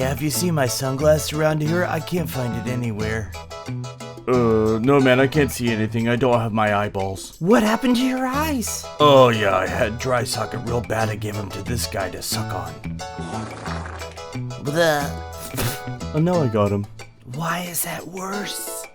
have you seen my sunglasses around here? I can't find it anywhere. No man, I can't see anything. I don't have my eyeballs. What happened to your eyes? Oh yeah, I had dry socket real bad. I gave them to this guy to suck on. Bleh. Oh, now I got him. Why is that worse?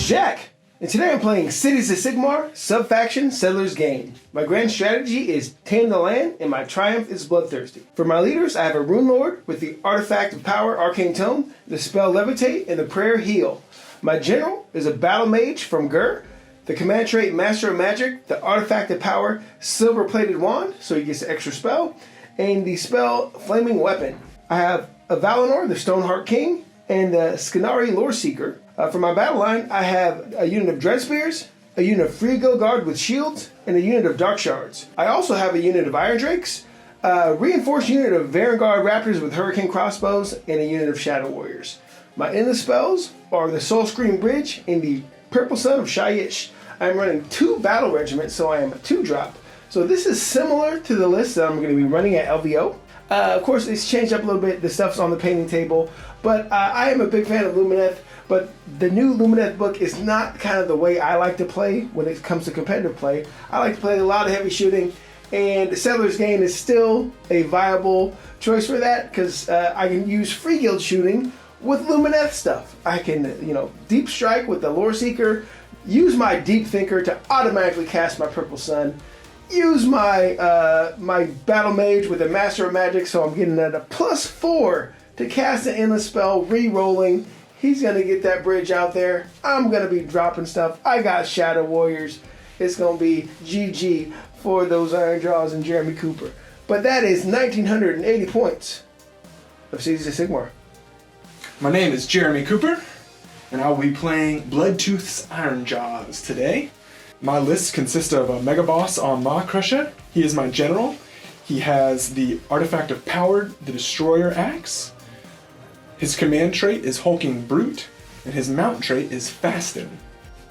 Jack, and today I'm playing Cities of Sigmar, Sub-Faction Settlers Game. My grand strategy is Tame the Land, and my triumph is Bloodthirsty. For my leaders, I have a Rune Lord with the Artifact of Power, Arcane Tome, the spell Levitate, and the prayer Heal. My general is a Battle Mage from Gur, the command trait Master of Magic, the Artifact of Power, Silver Plated Wand, so he gets an extra spell, and the spell Flaming Weapon. I have a Valinor, the Stoneheart King, and the Skinari Lore Seeker. For my battle line, I have a unit of Dread Spears, a unit of Freegill Guard with shields, and a unit of Dark Shards. I also have a unit of Iron Drakes, a reinforced unit of Vanguard Raptors with Hurricane Crossbows, and a unit of Shadow Warriors. My endless spells are the Soul Scream Bridge and the Purple Sun of Shyish. I'm running 2 battle regiments, so I am a 2-drop. So this is similar to the list that I'm going to be running at LVO. Of course, it's changed up a little bit. The stuff's on the painting table, but I am a big fan of Lumineth. But the new Lumineth book is not kind of the way I like to play when it comes to competitive play. I like to play a lot of heavy shooting, and the Settlers Game is still a viable choice for that because I can use free guild shooting with Lumineth stuff. I can, deep strike with the Lore Seeker, use my Deep Thinker to automatically cast my Purple Sun, use my my Battle Mage with the Master of Magic, so I'm getting at a +4 to cast an endless spell, re-rolling. He's going to get that bridge out there. I'm going to be dropping stuff. I got Shadow Warriors. It's going to be GG for those Ironjaws and Jeremy Cooper. But that is 1,980 points of Cities of Sigmar. My name is Jeremy Cooper, and I'll be playing Bloodtooth's Ironjaws today. My list consists of a Mega Boss on Maw Crusher. He is my general. He has the Artifact of Power, the Destroyer Axe. His command trait is Hulking Brute, and his mount trait is Fasten.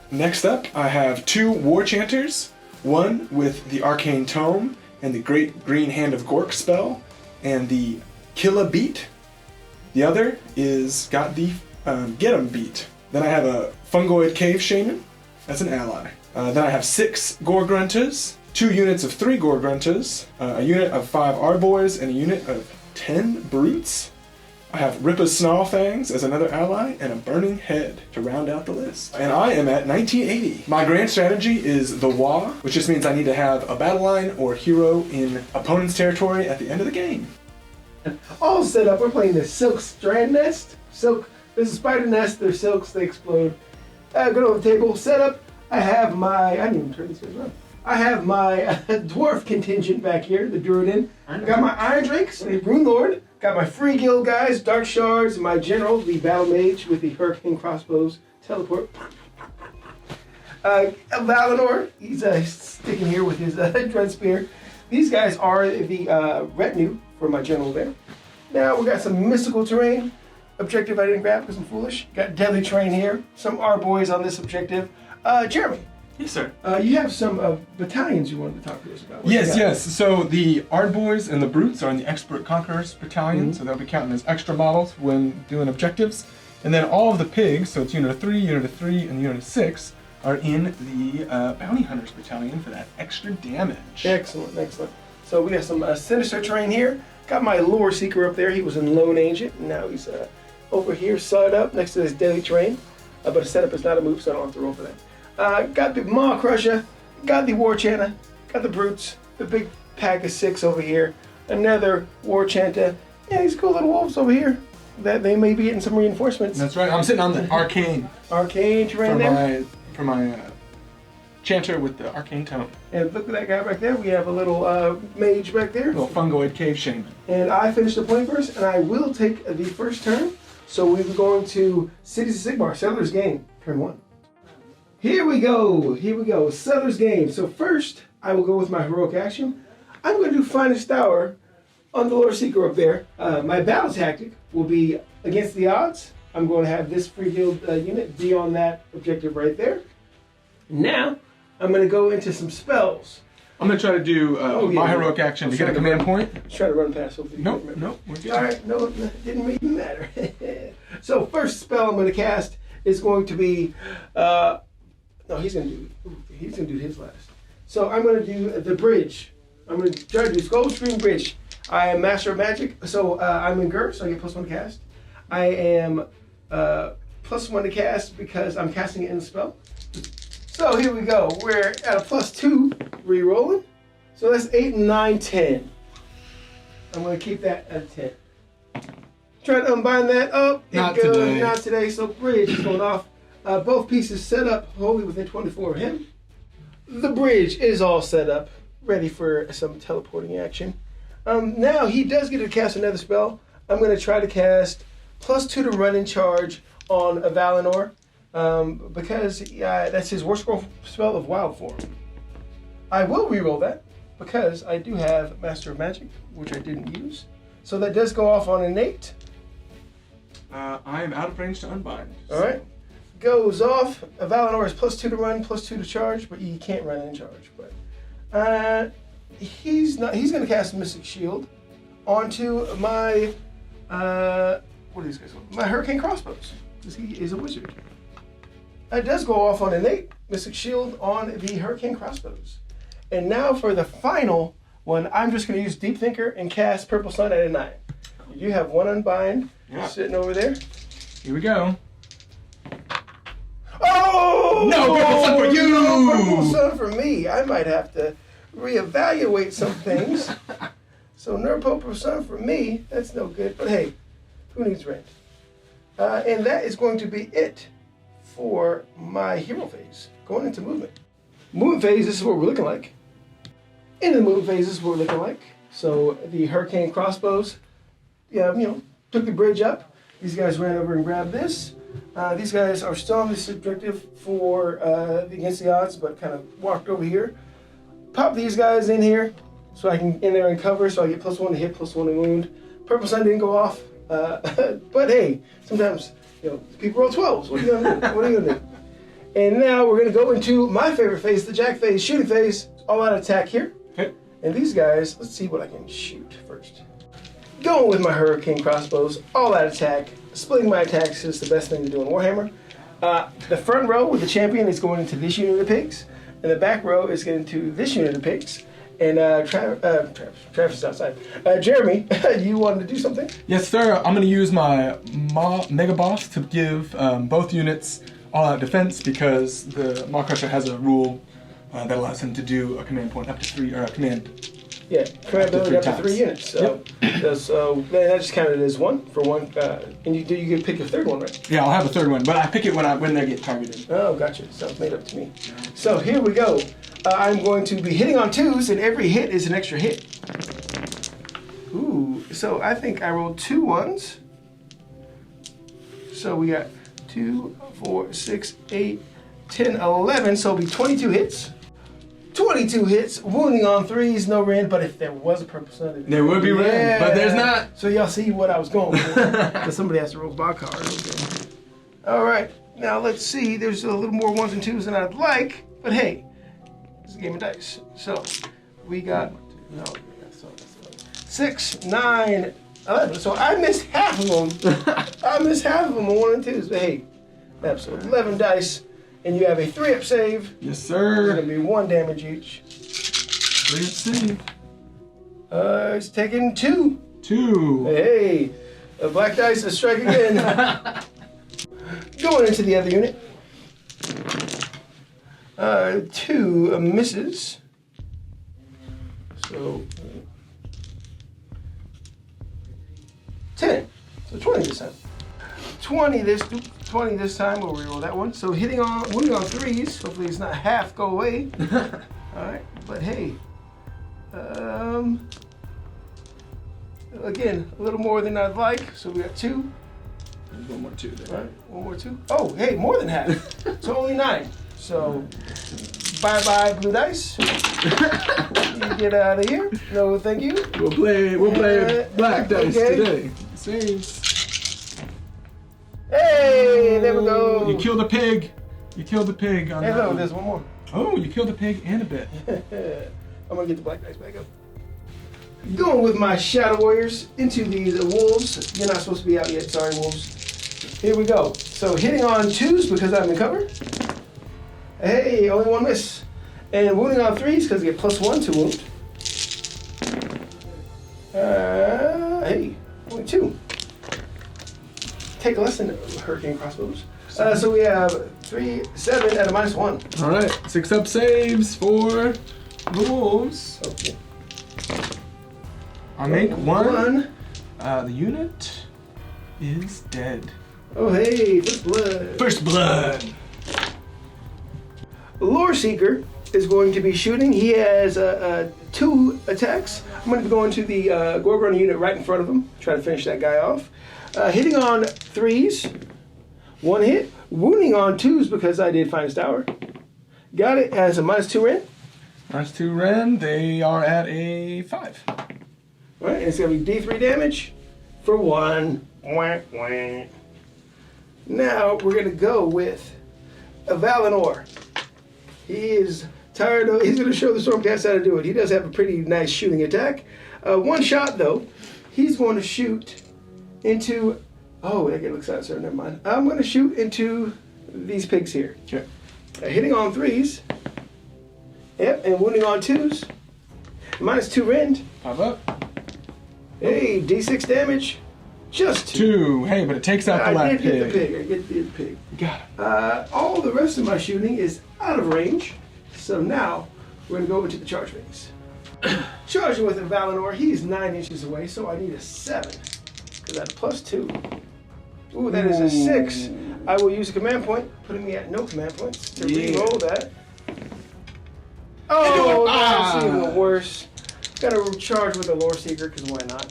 Next up, I have 2 War Chanters, one with the Arcane Tome and the Great Green Hand of Gork spell, and the Killa Beat. The other is got the Get 'em Beat. Then I have a Fungoid Cave Shaman as an ally. Then I have 6 Gore Grunters, 2 units of 3 Gore Grunters, a unit of 5 Arboys, and a unit of 10 Brutes. I have Rippa's Snarlfangs as another ally, and a Burning Head to round out the list. And I am at 1980. My grand strategy is the Wa, which just means I need to have a battle line or hero in opponent's territory at the end of the game. All set up. We're playing the Silk Strand Nest. Silk. This is Spider Nest. They're silks. They explode. Go to the table. Set up. I have my. I didn't even turn these guys around. I have my dwarf contingent back here, the Druidin. Got my Iron Drakes, the Rune Lord. Got my free guild guys, Dark Shards, my general, the Battle Mage with the Hurricane Crossbows, Teleport. Valinor, he's sticking here with his Dread Spear. These guys are the retinue for my general there. Now we got some mystical terrain. Objective I didn't grab because I'm foolish. Got deadly terrain here. Some Arboys on this objective. Jeremy. Yes, sir. You have some battalions you wanted to talk to us about. Yes. So the Ardboys and the Brutes are in the Expert Conquerors Battalion, so they'll be counting as extra models when doing objectives. And then all of the pigs, so it's unit of 3, unit of 3, and unit of 6, are in the Bounty Hunters Battalion for that extra damage. Excellent. So we got some sinister terrain here. Got my Lore Seeker up there. He was in Lone Ancient, and now he's over here, sawed up next to this deadly terrain. But a setup is not a move, so I don't have to roll for that. Got the Maw Crusher, got the War Chanter, got the Brutes, the big pack of 6 over here, another War Chanter, and these cool little wolves over here that they may be getting some reinforcements. That's right. I'm sitting on the Arcane terrain there. For my Chanter with the arcane tome. And look at that guy back there. We have a little mage back there. Little fungoid cave shaman. And I finished the playing first, and I will take the first turn. So we're going to Cities of Sigmar, Settlers Game, turn 1. Here we go. Settlers Game. So first, I will go with my heroic action. I'm going to do Finest Hour on the Lord Seeker up there. My battle tactic will be against the odds. I'm going to have this free guild unit be on that objective right there. Now, I'm going to go into some spells. I'm going to try to do my heroic action to get a command point. Try to run past. Hopefully Nope, we're good. All right, no, it didn't even matter. So first spell I'm going to cast is going to be, no, he's going to do his last. So I'm going to do the bridge. I'm going to try to do Skull Screen Bridge. I am Master of Magic, so I'm in Gur, so I get +1 to cast. I am +1 to cast because I'm casting it in the spell. So here we go. We're at a +2, re-rolling. So that's 8, 9, 10. I'm going to keep that at 10. Try to unbind that up. Not today. Not today. So bridge is going off. Both pieces set up wholly within 24 of him. The bridge is all set up, ready for some teleporting action. Now he does get to cast another spell. I'm going to try to cast +2 to run in charge on a Valinor. Because that's his war scroll spell of wild form. I will reroll that because I do have Master of Magic, which I didn't use. So that does go off on innate. I am out of range to unbind. All right, goes off. Valinor is +2 to run, +2 to charge, but he can't run in charge. But he's not. He's going to cast Mystic Shield onto my what are these guys called? My Hurricane Crossbows, because he is a wizard. It does go off on innate Mystic Shield on the Hurricane Crossbows. And now for the final one, I'm just going to use Deep Thinker and cast Purple Sun at a 9. You do have one unbind sitting over there. Here we go. Oh! No Purple Sun for you! No Purple Sun for me. I might have to reevaluate some things. So no Purple Sun for me. That's no good. But hey, who needs rent? And that is going to be it for my hero phase. Going into movement. Movement phase, this is what we're looking like. In the movement phase, this is what we're looking like. So the Hurricane Crossbows, took the bridge up. These guys ran over and grabbed this. These guys are still on this objective for against the odds, but kind of walked over here. Pop these guys in here so I can in there and cover, so I get +1 to hit, +1 to wound. Purple Sun didn't go off, but hey, sometimes people roll 12s. What are you gonna do? And now we're gonna go into my favorite phase, the Jack phase, shooting phase. All out attack here. Okay. And these guys, let's see what I can shoot first. Going with my Hurricane Crossbows, all out attack. Splitting my attacks is the best thing to do in Warhammer. The front row with the champion is going into this unit of pigs, and the back row is going into this unit of pigs. And Travis is outside. Jeremy, you wanted to do something? Yes, sir. I'm going to use my Mega Boss to give both units all-out defense because the Maw Crusher has a rule that allows him to do a command point up to 3, or a command. Yeah, command ability up to 3 times. units. So, so that just counted as 1 for 1. And you can pick your third one, right? Yeah, I'll have a third one, but I pick it when they get targeted. Oh, gotcha. Sounds made up to me. So here we go. I'm going to be hitting on 2s, and every hit is an extra hit. Ooh, so I think I rolled 2 1s. So we got 2, 4, 6, 8, 10, 11. So it'll be 22 hits. 22 hits, wounding on 3s, no rend, but if there was a Purple Sun, there would be rend, but there's not. So y'all see what I was going for, because somebody has to roll my card. Okay. All right, now let's see. There's a little more 1s and 2s than I'd like, but hey, it's a game of dice. So we got 6, 9, 11. So I missed half of them. I missed half of them on 1 and 2s, but hey, that's 11 dice. And you have a 3-up save. Yes, sir. It's going to be 1 damage each. 3-up save. It's taking 2. 2. Hey, the black dice is strike again. Going into the other unit. 2 misses. So 10. So 20 this time. 20 this time. We'll reroll that one. So wounding on 3s. Hopefully it's not half go away. All right, but hey, again, a little more than I'd like. So we got 2. There's one more 2 there. All right, one more 2. Oh, hey, more than half. So only 9. So bye blue dice. You get out of here. No, thank you. We'll play black dice today. Saves. Hey, there we go. You killed a pig. You killed a pig on Hey, that no, one. there's one more. Oh, you killed a pig and a bit. I'm gonna get the black dice back up. Going with my Shadow Warriors into these wolves. You're not supposed to be out yet, sorry wolves. Here we go. So hitting on 2s because I'm in cover. Hey, only 1 miss. And wounding on 3s because you get +1 to wound. Hey, only 2. Take less than Hurricane Crossbows. So we have 3, 7 at a -1. All right, 6 up saves for the wolves. Okay. I'll make 1. The unit is dead. Oh, hey, first blood. First blood. Lore Seeker is going to be shooting. He has 2 attacks. I'm going to be going to the Gorgon unit right in front of him, try to finish that guy off. Hitting on 3s, 1 hit. Wounding on 2s because I did Finest Hour. Got it as a -2 rend. -2 rend. They are at a 5. All right, and it's going to be D3 damage for 1. Wah, wah. Now we're going to go with a Valinor. He is tired of, he's going to show the Stormcast how to do it. He does have a pretty nice shooting attack. 1 shot though. He's going to shoot into, oh, that looks out, so never mind. I'm going to shoot into these pigs here. Okay. Hitting on 3s. Yep, and wounding on 2s. -2 rend. Pop up. Hey, D6 damage. Just 2. Hey, but it takes out the I black did hit the pig. pig. I did hit the pig. Got it. All the rest of my shooting is out of range. So now we're going to go into the charge phase. Charging with a Valinor, he's 9 inches away, so I need a 7. Because that's +2. Ooh, that is a 6. I will use a command point, putting me at no command points to re-roll that. Oh, that's even worse. Gotta charge with a Lore Seeker, because why not?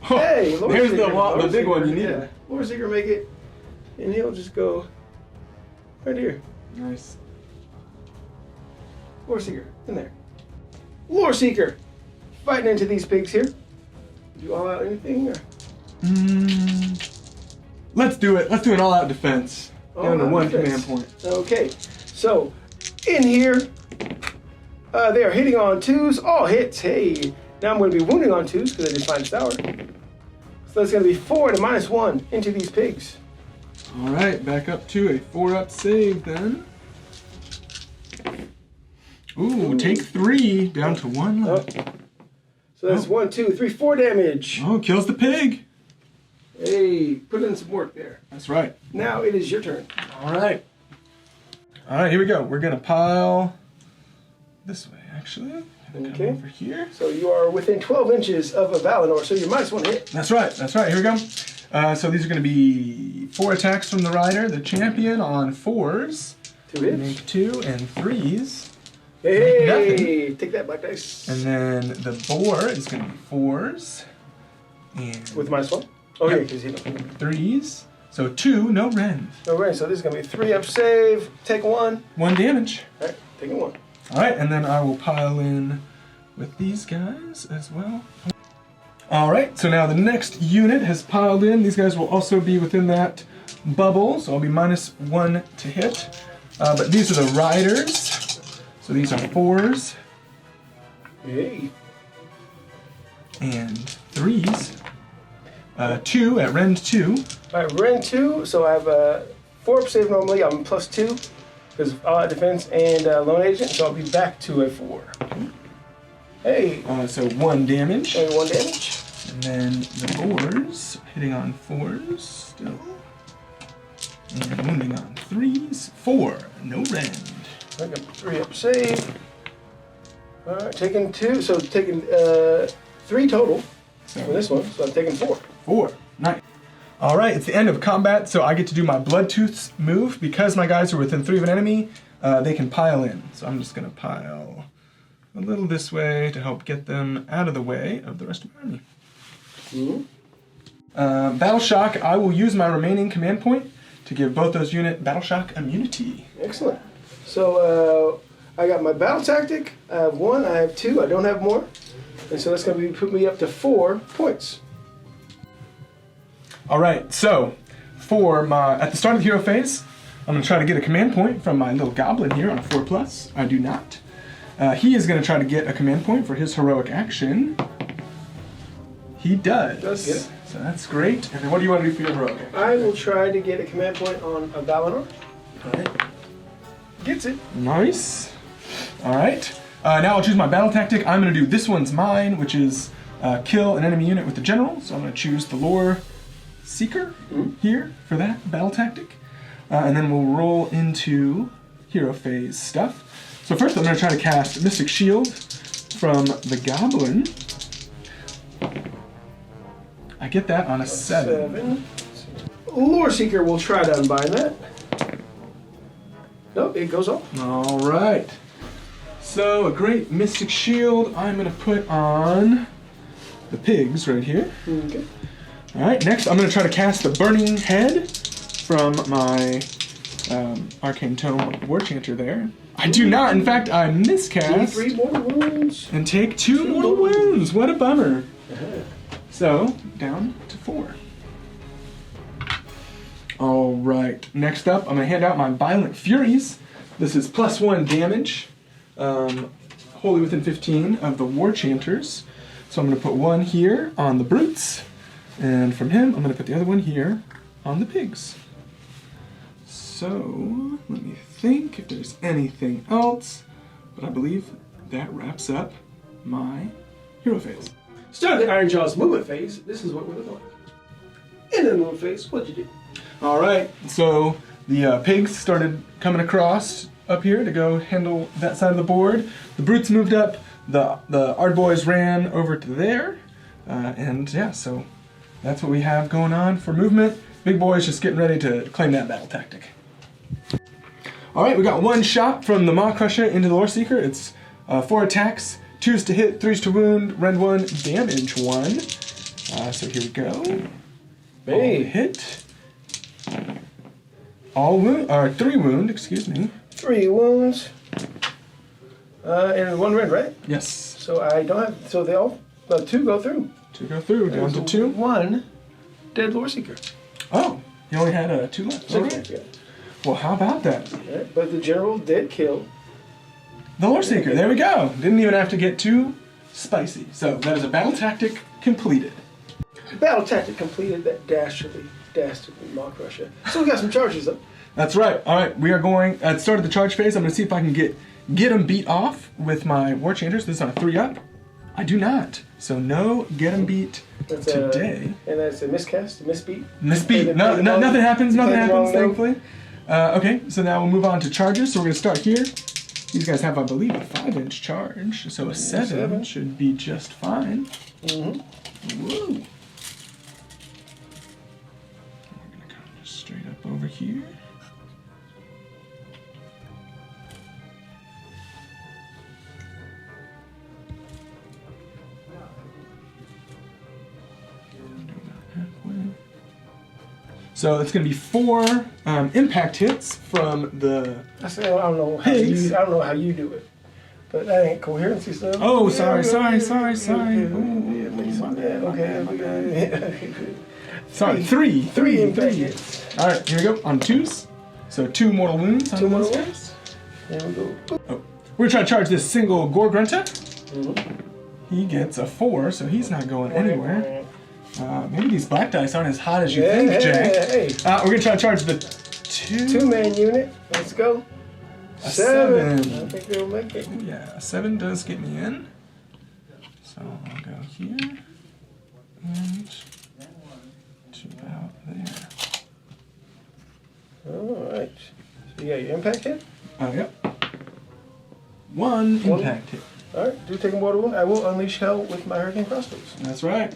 Hey, Lore there's Seeker. the big one you needed. Yeah. Lore Seeker make it, and he'll just go right here. Nice. Lore Seeker, in there. Lore Seeker! Fighting into these pigs here. Do all out anything? Or? Let's do it. Let's do an all-out defense. Under 1 command point. Okay, so in here, they are hitting on 2s. All hits. Hey, now I'm going to be wounding on 2s because I did Finest Hour. So that's going to be 4 at a -1 into these pigs. All right, back up to a 4-up save then. Ooh, take 3 down to 1 left. So that's 1, 2, 3, 4 damage. Oh, kills the pig. Hey, put in some work there. That's right. Now it is your turn. All right. All right, here we go. We're going to pile this way, actually. Okay. Come over here. So you are within 12 inches of a Valinor, so you're -1 hit. That's right. That's right. Here we go. So these are going to be 4 attacks from the rider, the champion on 4s. 2 hits. Make 2 and 3s. Hey, take that, black dice. And then the boar is going to be 4s. And With -1? Oh, Yep. yeah, because you know. 3s. So 2, no rend. Alright, so this is going to be 3-up save. Take 1. 1 damage. Alright, taking 1. Alright, and then I will pile in with these guys as well. Alright, so now the next unit has piled in. These guys will also be within that bubble, so I'll be -1 to hit. But these are the riders. So these are 4s Hey. and 3s. 2 at rend 2. Alright, rend 2, so I have a 4-up save normally. I'm +2 because of all-out defense and lone agent, so I'll be back to a 4. Hey, So 1 damage. only 1 damage. And then the boars hitting on 4s still. And wounding on 3s. 4, no rend. I got 3-up save. Alright, taking 2, so taking 3 total for this one, so I'm taking 4. 4, nice. All right, it's the end of combat, so I get to do my Bloodtooth's move. Because my guys are within 3 of an enemy, they can pile in. So I'm just gonna pile a little this way to help get them out of the way of the rest of my army. Battle Shock, I will use my remaining command point to give both those units Battle Shock immunity. Excellent. So I got my battle tactic. I have 1, I have 2, I don't have more. And so that's going to put me up to 4 points. All right, so at the start of the hero phase, I'm going to try to get a command point from my little goblin here on a 4+. I do not. He is going to try to get a command point for his heroic action. He does. Does get it. So that's great. And then what do you want to do for your heroic action? I will try to get a command point on a goblin. All right. Gets it. Nice. All right. Now I'll choose my battle tactic. I'm going to do this one's mine, which is kill an enemy unit with the general. So I'm going to choose the Lore Seeker here for that battle tactic. And then we'll roll into hero phase stuff. So first I'm going to try to cast Mystic Shield from the Goblin. I get that on a 7. Lore Seeker will try to unbind that. Nope, it goes off. All right. So a great Mystic Shield I'm going to put on the pigs right here. Okay. All right, next I'm going to try to cast the Burning Head from my Arcane Tome War Chanter there. I do not, in fact, I miscast 3 mortal wounds. and take 2 mortal wounds. What a bummer. So, down to 4. All right, next up I'm going to hand out my Violent Furies. This is +1 damage, wholly within 15 of the War Chanters. So I'm going to put 1 here on the Brutes, and from him I'm going to put the other one here on the Pigs. So, let me think if there's anything else, but I believe that wraps up my hero phase. Starting the Ironjawz movement phase, this is what we're looking like. In the movement phase, what'd you do? All right, so the pigs started coming across up here to go handle that side of the board. The brutes moved up. The Ardboys ran over to there, and yeah, so that's what we have going on for movement. Big boy's just getting ready to claim that battle tactic. All right, we got 1 shot from the Maw Crusher into the Lore Seeker. It's 4 attacks, 2s to hit, 3s to wound, rend 1, damage 1. So here we go. Hey. All hit. All wound, or 3 wound, excuse me. 3 wounds. And 1 rend, right? Yes. So I don't have, so they all, 2 go through. 2 go through, down to 2. 1 dead Lore Seeker. Oh, you only had 2 left. All right. Yeah. Well, how about that? Yeah, but the general did kill. The Lore Seeker, there we go. Didn't even have to get too spicy. So that is a battle tactic completed. Battle tactic completed, that dastardly Maw Crusher. So we got some charges though. That's right. All right, we are going at the start of the charge phase. I'm going to see if I can get them beat off with my War Chanters. This is on a 3-up. I do not. So no get them beat today. And that's a miscast, a misbeat. Misbeat. No, nothing happens. Nothing happens, thankfully. Okay, so now we'll move on to charges. So we're going to start here. These guys have, I believe, a 5-inch charge. So a 7 should be just fine. Mm-hmm. Woo. We're going to come just straight up over here. So it's going to be 4 impact hits from the I don't know how you do it, but that ain't coherency stuff. Oh, sorry. Okay. Sorry, 3 impact hits. All right, here we go on 2s. So 2 mortal wounds on 2 those mortal guys. There we go. Oh, we're gonna try to charge this single Gore Grunta. Mm-hmm. He gets a 4, so he's not going anywhere. Maybe these black dice aren't as hot as you think, Jay. We're gonna try to charge the 2-man unit. Let's go. A 7. I think they'll make it. Yeah, a 7 does get me in. So I'll go here and to about there. Alright. So you got your impact hit? Yep. 1 impact hit. Alright, do take a mortal wound. I will unleash hell with my Hurricane Crossbows. That's right.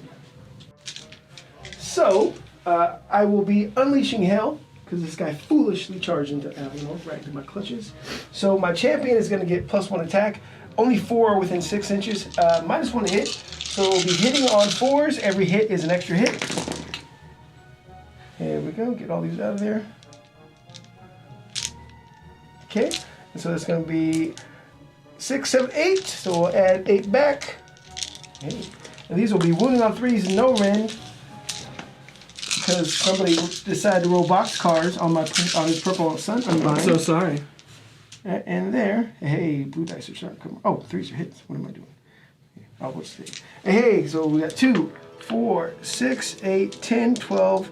So, I will be unleashing hell because this guy foolishly charged into Avalon right into my clutches. So my champion is going to get +1 attack. Only 4 within 6 inches. -1 to hit. So we'll be hitting on 4s. Every hit is an extra hit. There we go. Get all these out of there. Okay. And so that's going to be 6, 7, 8. So we'll add 8 back. Okay. And these will be wounding on 3s and no rend. Because somebody decided to roll boxcars on his purple sun on mine. I'm so sorry. And there, hey, blue dice are starting to come. Oh, 3s are hits. What am I doing? Oh, what's 3? Hey, so we got 2, 4, 6, 8, 10, 12,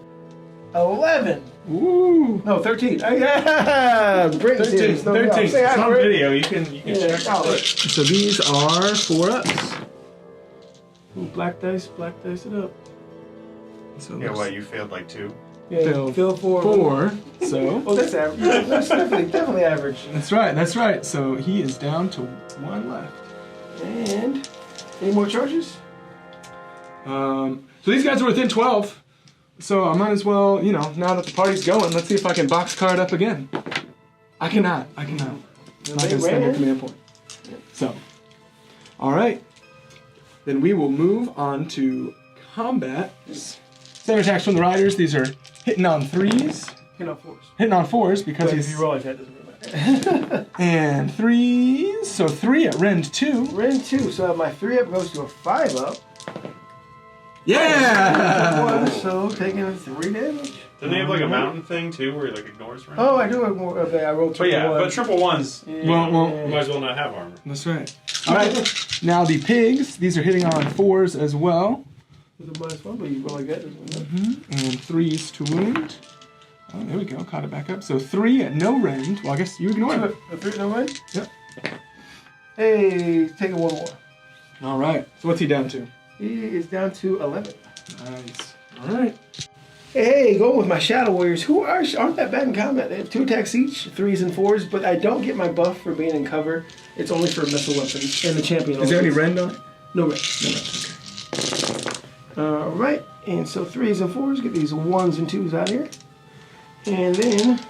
11. Ooh. No, 13. Yeah, 13. Say hi, It's on Brent. video. You can check Oh, So these are 4-ups. ooh, black dice it up. So Yeah, what, you failed like 2? Yeah, Phil 4. 4. So Oh, that's average. That's definitely average. that's right. That's right. So he is down to 1 left. And any more charges? So these guys are within 12. So I might as well, you know, now that the party's going, let's see if I can boxcar it up again. I cannot. I'm not gonna spend a command point. So, all right. Then we will move on to combat. Same attacks from the riders. These are hitting on 3s. Hit on 4s. Hitting on 4s because But if he's you roll like that, doesn't really matter. and 3s. So 3 at rend 2. Rend 2, so my 3-up goes to a 5-up. Yeah. 1, so taking 3 damage. Doesn't he have like a mountain thing too where he like ignores range? Oh, I do have more. Okay, I rolled But triple yeah, one. but triple ones, Yeah. you might as well not have armor. That's right. All right. Now the pigs. These are hitting on 4s as well. With a -1, but you roll like that, doesn't it? And 3s to wound. Oh, there we go. Caught it back up. So 3 at no rend. Well, I guess you ignore it. A 3, no way? Yep. Hey, taking 1 more. All right. So what's he down to? He is down to 11. Nice. All right. Hey, going with my Shadow Warriors, who aren't that bad in combat. They have 2 attacks each, 3s and 4s, but I don't get my buff for being in cover. It's only for missile weapons, and the champion. Is there any only- rend on it? No rend. No rend. Okay. All right, and so 3s and 4s. Get these 1s and 2s out here, and then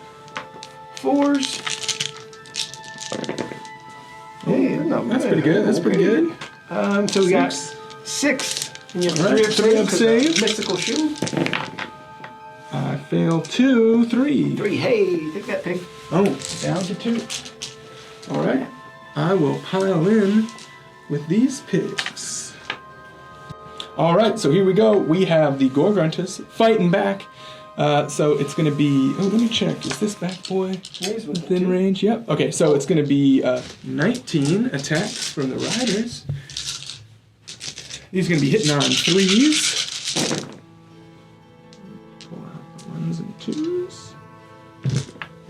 4s. Hey, That's pretty good. That's pretty good. So we got 6. And you have All right, 3 up 3 save. save. Mystical shoe. I fail 2, 3. 3. Hey, take that pig. Oh, down to 2. All right. I will pile in with these pigs. All right, so here we go. We have the Gorgruntus fighting back. So it's going to be... Oh, let me check. Is this bad boy within range? Yep. Okay, so it's going to be 19 attacks from the riders. These are going to be hitting on 3s. Pull out the 1s and 2s.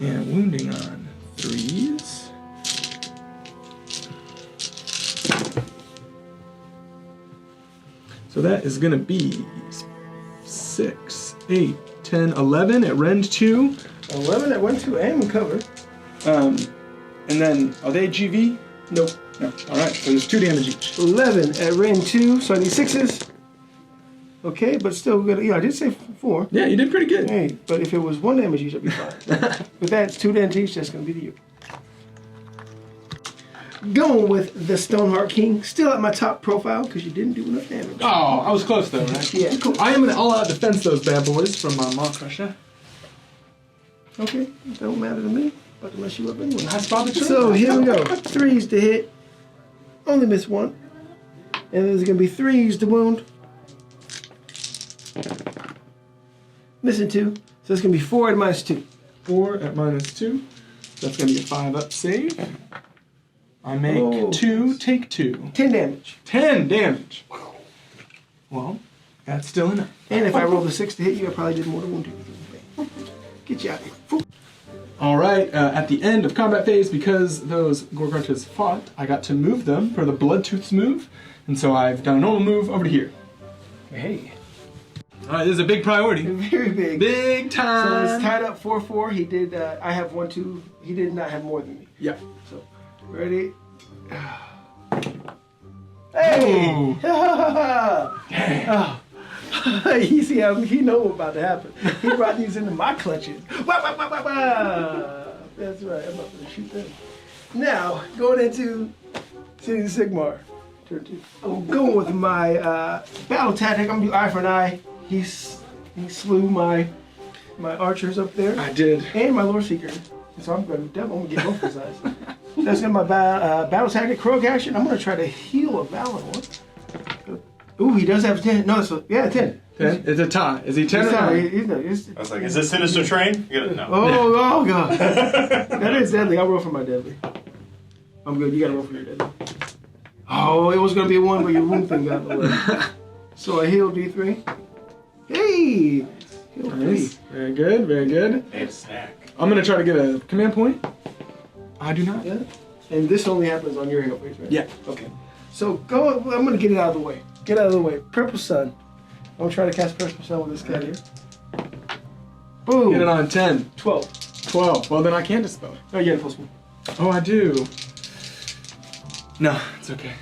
And wounding on 3s. So that is going to be 6, 8, 10, 11 at rend 2. 11 at 1, 2, and cover. And then, are they GV? Nope. No. Alright, so there's 2 damage each. 11 at rend 2, so I need 6s. Okay, but still good. Yeah, I did say 4. Yeah, you did pretty good. Hey, but if it was 1 damage each, I'd be fine. But that's 2 damage each, that's going to be the you. Going with the Stoneheart King, still at my top profile because you didn't do enough damage. Oh, I was close though, right? Yeah, cool. I am going to all-out defense those bad boys from Maw Crusher. Okay, don't matter to me. About to mess you up anyway. That's probably true. So here we go. 3s to hit. Only miss 1. And there's going to be 3s to wound. Missing 2. So it's going to be 4 at -2. 4 at -2. That's going to be a 5-up save. I make 2, take 2. 10 damage. 10 damage. Well, that's still enough. And if I rolled a 6 to hit you, I probably did more than 1 to get you out of here. All right, at the end of combat phase, because those Gorgruntas fought, I got to move them for the Bloodtooth's move, and so I've done a normal move over to here. Hey. All right, this is a big priority. Very big. Big time. So it's tied up 4-4. He did, I have 1, 2. He did not have more than me. Yeah. So, ready? Hey! Ooh. Oh. You see how he know what's about to happen. He brought these into my clutches. Wah, wah, wah, wah, wah. That's right. I'm about to shoot them. Now, going into City of Sigmar. Turn 2. I'm going with my battle tactic. I'm gonna do eye for an eye. He slew my archers up there. I did. And my lore seeker. So I'm gonna get both his eyes. That's gonna be my battle tactic, heroic action. I'm gonna try to heal a Valinor. Ooh, he does have 10. No, it's 10. 10? It's a tie. Is he 10 or 9? I was like, is this Sinister Train? No. Oh god. That is deadly. I'll roll for my deadly. I'm good. You gotta roll for your deadly. Oh, it was gonna be a 1, but your wound thing got in the way. So I heal D3. Hey! Heal 3. Nice. Very good, very good. They have a snack. I'm gonna try to get a command point. I do not. Yeah. And this only happens on your heal phase, right? Yeah. Okay. So go. I'm gonna get it out of the way. Get out of the way. Purple Sun. I'm gonna try to cast Purple Sun with this guy here. Boom. Get it on 10. 12. 12. Well, then I can't dispel it. Oh, you got a +1. Oh, I do. No, it's okay.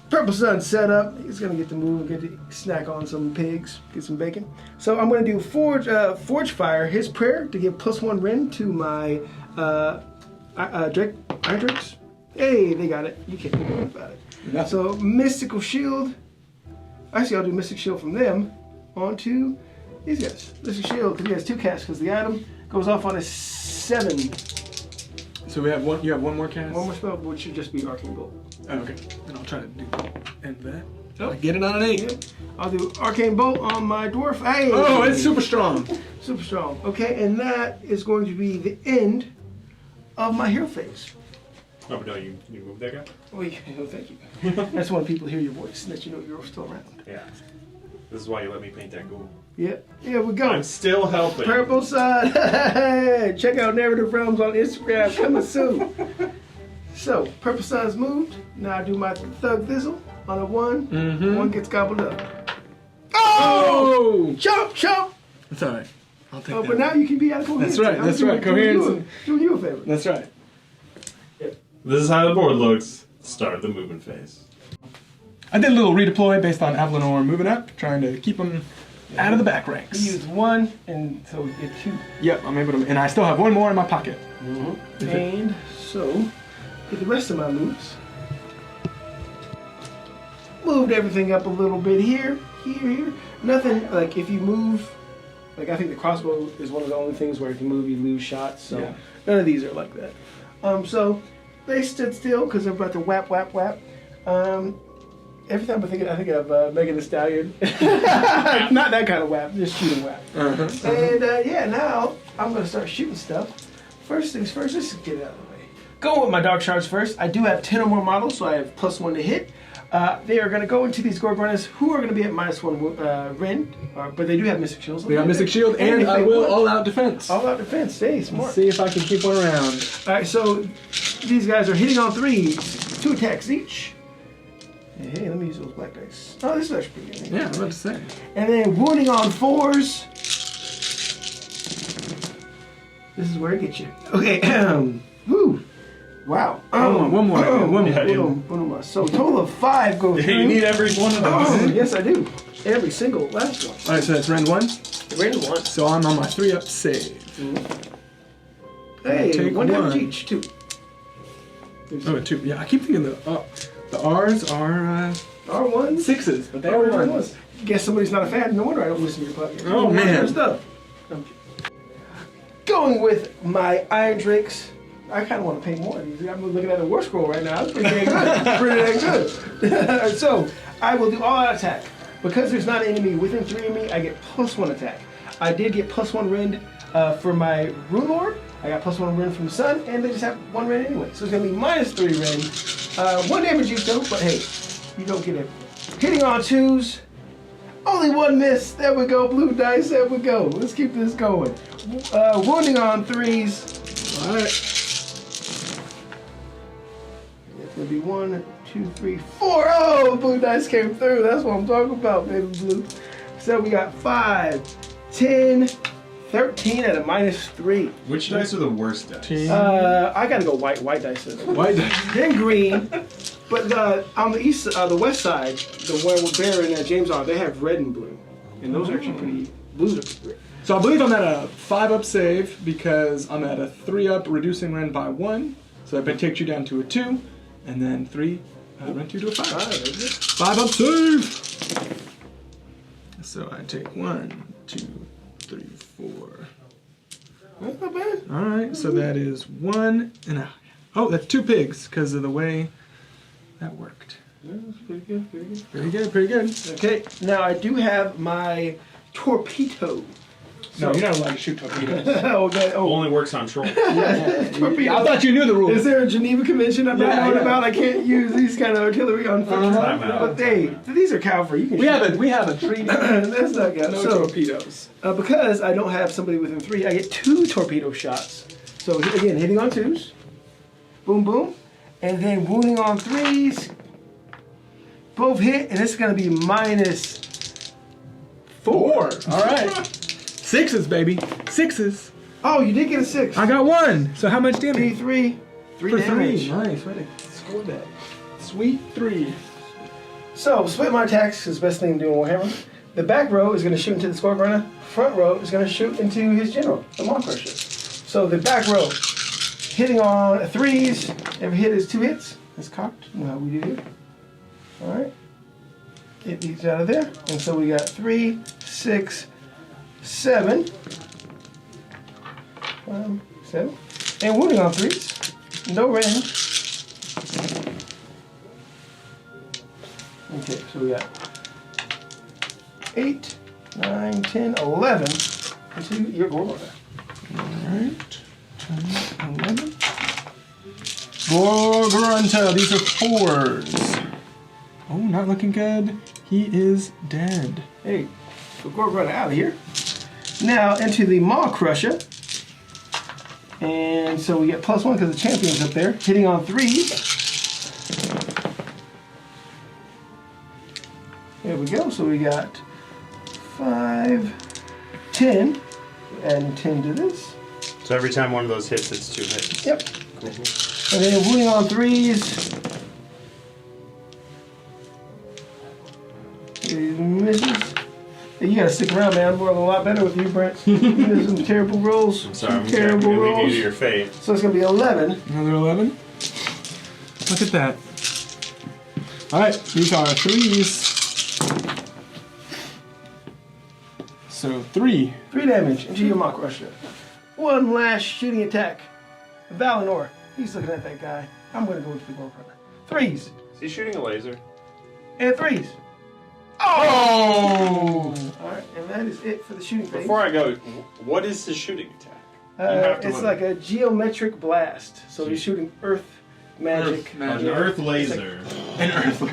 Purple Sun set up. He's gonna get to move and get to snack on some pigs, get some bacon. So I'm gonna do Forge Fire, his prayer, to give +1 Ren to my Ironjawz. Hey, they got it. You can't do anything about it. No. So Mystical Shield. Actually, I'll do Mystic Shield from them onto these guys. Mystic Shield because he has 2 casts because the item goes off on a 7. So we have one. You have one more cast. One more spell, which should just be Arcane Bolt. Oh, okay. Then I'll try to end that. Oh. I get it on an 8. Yep. I'll do Arcane Bolt on my dwarf. Hey! Oh, it's super strong. Super strong. Okay, and that is going to be the end of my hero phase. Oh, but no, you moved that guy? Oh, thank you. That's when people hear your voice and that you know you're still around. Yeah. This is why you let me paint that ghoul. Yeah, here we go. I'm still helping. Purple Sun. Check out Narrative Realms on Instagram. Coming soon. So, Purple Sun's moved. Now I do my Thug Thistle on a 1. Mm-hmm. 1 gets gobbled up. Oh! Chomp, chomp. That's all right. I'll take that. But now you can be out of coherence. That's right, that's right. Coherence. Doing you a favor. That's right. This is how the board looks. Start the movement phase. I did a little redeploy based on Avalanor moving up, trying to keep them out of the back ranks. You used 1, and so you get 2. Yep, I'm able to, and I still have 1 more in my pocket. And so, get the rest of my moves. Moved everything up a little bit here, here. Nothing, like if you move, like I think the crossbow is one of the only things where if you move you lose shots, so Yeah. none of these are like that. So, they stood still because they're about to whap, whap, whap. Every time I think of Megan Thee Stallion. Not that kind of whap, just shooting whap. And yeah, now I'm going to start shooting stuff. First things first, let's get it out of the way. Going with my Dark Shards first. I do have 10 or more models, so I have +1 to hit. They are going to go into these Gorgonas, who are going to be at -1 Ren, but they do have Mystic Shields. They got Mystic Shield, and I will all-out defense. All-out defense, stay smart. Let's see if I can keep one around. Alright, so these guys are hitting on 3s, 2 attacks each. Hey, let me use those black dice. Oh, this is actually pretty good. Yeah, I'm about to say. And then wounding on 4s. This is where it gets you. Okay, woo. Wow. One more. Boom. So a total of 5 go through. You need every one of Oh, those. yes, I do. Every single last one. Alright, so that's Rend 1. Rend 1. So I'm on my 3-up save. Hey, Take 1 damage 1. each, 2. Oh, 2. Yeah, I keep thinking the R's are R1. 6s, but they are R1. 1s. Guess somebody's not a fan. No wonder I don't listen to your podcast. Oh, man. Stuff. Going with my Iron Drakes. I kind of want to paint more of these. I'm looking at a war scroll right now. It's pretty dang good. Pretty dang good. So, I will do all-out attack. Because there's not an enemy within 3 of me, I get +1 attack. I did get +1 rend for my Rune Lord. I got +1 rend from the Sun, and they just have 1 rend anyway. So it's going to be -3 rend. 1 damage each though, but hey, you don't get it. Hitting on 2s. Only 1 miss. There we go. Blue dice. There we go. Let's keep this going. Wounding on 3s. Alright. It's going to be 1, 2, 3, 4. Oh, blue dice came through. That's what I'm talking about, baby blue. So we got 5, 10, 13 at a -3. Which dice are the worst dice? I gotta go white dice. White dice. Then green, But on the east, the west side, the one with Bear and James are, they have red and blue, and those are actually pretty. Blues are pretty great. So I believe I'm at a 5-up save because I'm at a 3-up, reducing Ren by 1. So that takes you down to a 2, and then 3 rent you to a 5. 5-up save. So I take 1, 2, 3, 4. That's not bad. All right, so that is 1 and a. Oh, that's 2 pigs because of the way that worked. Yeah, that's pretty good, pretty good. Pretty good, pretty good. Okay, now I do have my torpedo. No, you're not allowed to shoot torpedoes. Only works on trolls. Torpedo. I thought you knew the rules. Is there a Geneva Convention I'm not knowing about? I can't use these kind of artillery on foot. Time out. But these are cavalry. You can We have a treaty. That's not good. No So, torpedoes. because I don't have somebody within 3, I get 2 torpedo shots. So again, hitting on 2s. Boom, boom. And then wounding on 3s. Both hit, and it's going to be minus 4. All right. 6s, baby. 6s. Oh, you did get a 6. I got 1. So how much damage? 3 For damage. 3. Nice. Way to score that. Sweet 3. So, split my attacks is the best thing to do in Warhammer. The back row is going to shoot into the Scorch Runner. Front row is going to shoot into his general, the Maw Crusher. So the back row, hitting on 3s. Every hit is 2 hits. That's cocked. You know how we do here. Alright. Get these out of there. And so we got 3, 6, 7. 7. And wounding on 3s. No range. Okay, so we got 8, 9, 10, 11 into your Gorgona. Alright. 10, 11. Gorgrunta. These are 4s. Oh, not looking good. He is dead. Hey, so Gorgona out of here. Now into the Maw Crusher. And so we get +1 because the champion's up there. Hitting on 3s. There we go. So we got 5, 10. Adding 10 to this. So every time one of those hits, it's 2 hits. Yep. Cool. And then wounding on 3s. It misses. Hey, you gotta stick around, man. I'm working a lot better with you, Brent. You did some terrible rolls. I'm sorry, Some I'm terrible gonna leave you rolls. to your fate. So it's gonna be 11. Another 11. Look at that. Alright, these are 3s. So 3. 3 damage into your Maw Crusher. One last shooting attack. Valinor. He's looking at that guy. I'm gonna go with the Gorgona. 3s. Is he shooting a laser? And 3s. Oh! Alright, and that is it for the shooting phase. Before I go, what is the shooting attack? You have to It's win. like a geometric blast. So you're shooting earth magic. An earth laser. An earth.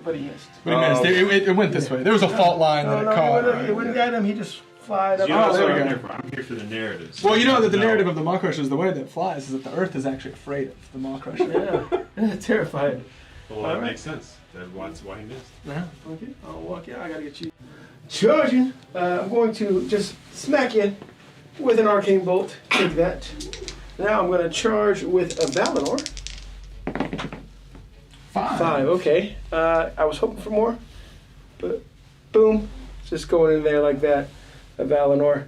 But he missed. But it went this way. There was a fault line that No, it caught. it wouldn't get him. He just flied up. You know, Oh, there we what go. I'm here for. I'm here for the narratives. Well, you know that the narrative of the Maw Crusher is the way that it flies is that the Earth is actually afraid of the Maw Crusher. Yeah, terrified. Well, that makes sense. That's why he missed. Yeah. Okay, I'll walk out. I gotta get you. Charging. I'm going to just smack you with an arcane bolt. Take that. Now I'm gonna charge with a Valinor. 5. Okay. I was hoping for more, but boom, just going in there like that. A Valinor.